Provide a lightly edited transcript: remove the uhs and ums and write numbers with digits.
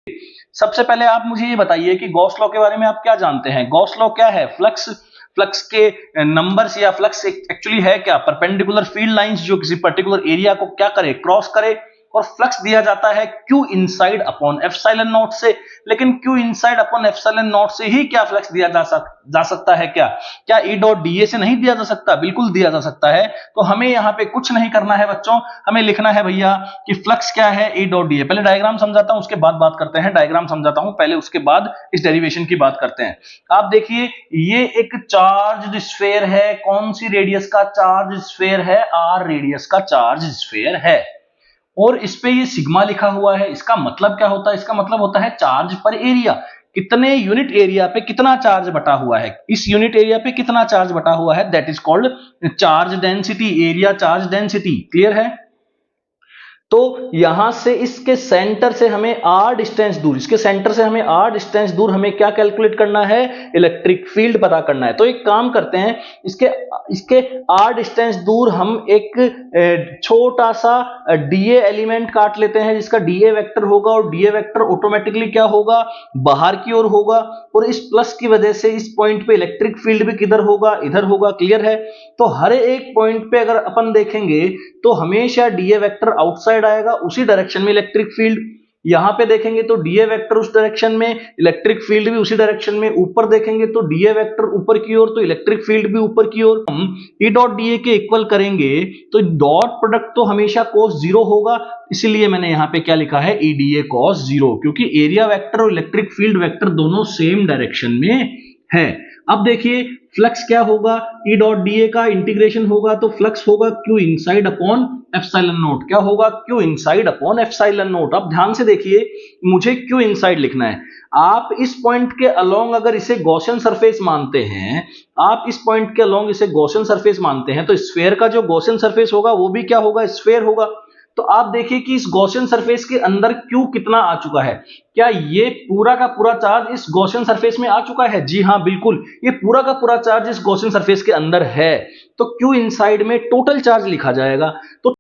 सबसे पहले आप मुझे ये बताइए कि गॉस लॉ के बारे में आप क्या जानते हैं। गॉस लॉ क्या है? फ्लक्स फ्लक्स के नंबर्स या फ्लक्स एक्चुअली है क्या? परपेंडिकुलर फील्ड लाइंस जो किसी पर्टिकुलर एरिया को क्या करे, क्रॉस करे, और फ्लक्स दिया जाता है Q inside upon epsilon not से। लेकिन Q inside upon epsilon not से ही क्या फ्लक्स दिया जा सकता है? क्या E डॉट dA से नहीं दिया जा सकता? बिल्कुल दिया जा सकता है। तो हमें यहां पे कुछ नहीं करना है बच्चों, हमें लिखना है भैया कि फ्लक्स क्या है, E डॉट dA। पहले डायग्राम समझाता हूं, उसके बाद बात करते हैं। डायग्राम समझाता हूं पहले, उसके बाद इस डेरिवेशन की बात करते हैं। आप देखिए, ये एक चार्ज स्फीयर है। कौन सी रेडियस का चार्ज स्फीयर है? R रेडियस का चार्ज स्फीयर है। और इस पे ये सिग्मा लिखा हुआ है। इसका मतलब क्या होता है? इसका मतलब होता है चार्ज पर एरिया। कितने यूनिट एरिया पे कितना चार्ज बटा हुआ है, इस यूनिट एरिया पे कितना चार्ज बटा हुआ है, that is called charge density, area charge density. Clear है? तो यहां से इसके सेंटर से हमें r डिस्टेंस दूर, इसके सेंटर से हमें r डिस्टेंस दूर हमें क्या कैलकुलेट करना है? इलेक्ट्रिक फील्ड पता करना है। तो एक काम करते हैं, इसके r डिस्टेंस दूर हम एक छोटा सा dA एलिमेंट काट लेते हैं, जिसका dA वेक्टर होगा, और dA वेक्टर ऑटोमेटिकली क्या होगा? बाहर की ओर होगा। और इस प्लस की वजह से इस पॉइंट पे इलेक्ट्रिक फील्ड भी किधर होगा? इधर होगा। क्लियर है? तो हर एक पॉइंट पे अगर अपन देखेंगे तो हमेशा dA वेक्टर आउटसाइड आएगा, उसी डायरेक्शन में इलेक्ट्रिक फील्ड। यहां पे देखेंगे तो dA वेक्टर उस डायरेक्शन में, इलेक्ट्रिक फील्ड भी उसी डायरेक्शन में। ऊपर देखेंगे तो dA वेक्टर ऊपर की ओर, तो इलेक्ट्रिक फील्ड भी ऊपर की ओर। हम E डॉट dA के इक्वल करेंगे तो डॉट प्रोडक्ट तो हमेशा cos 0 होगा, इसलिए मैंने यहां पे क्या लिखा है? EDA cos 0, क्योंकि एरिया वेक्टर और इलेक्ट्रिक फील्ड वेक्टर दोनों सेम डायरेक्शन में है। अब देखिए, फ्लक्स क्या होगा? E डॉट dA का इंटीग्रेशन होगा तो फ्लक्स होगा Q inside upon epsilon not. क्या होगा? Q inside upon epsilon not. अब ध्यान से देखिए, मुझे Q इनसाइड लिखना है। आप इस पॉइंट के अलोंग अगर इसे गॉसियन सरफेस मानते हैं, आप इस पॉइंट के अलोंग इसे गॉसियन सरफेस मानते हैं, तो स्फीयर का जो गॉसियन सरफेस होगा वो भी क्या होगा? स्फीयर होगा। तो आप देखिए कि इस गॉसियन सरफेस के अंदर Q कितना आ चुका है। क्या ये पूरा का पूरा चार्ज इस गॉसियन सरफेस में आ चुका है? जी हां, बिल्कुल, ये पूरा का पूरा चार्ज इस गॉसियन सरफेस के अंदर है। तो Q इनसाइड में टोटल चार्ज लिखा जाएगा। तो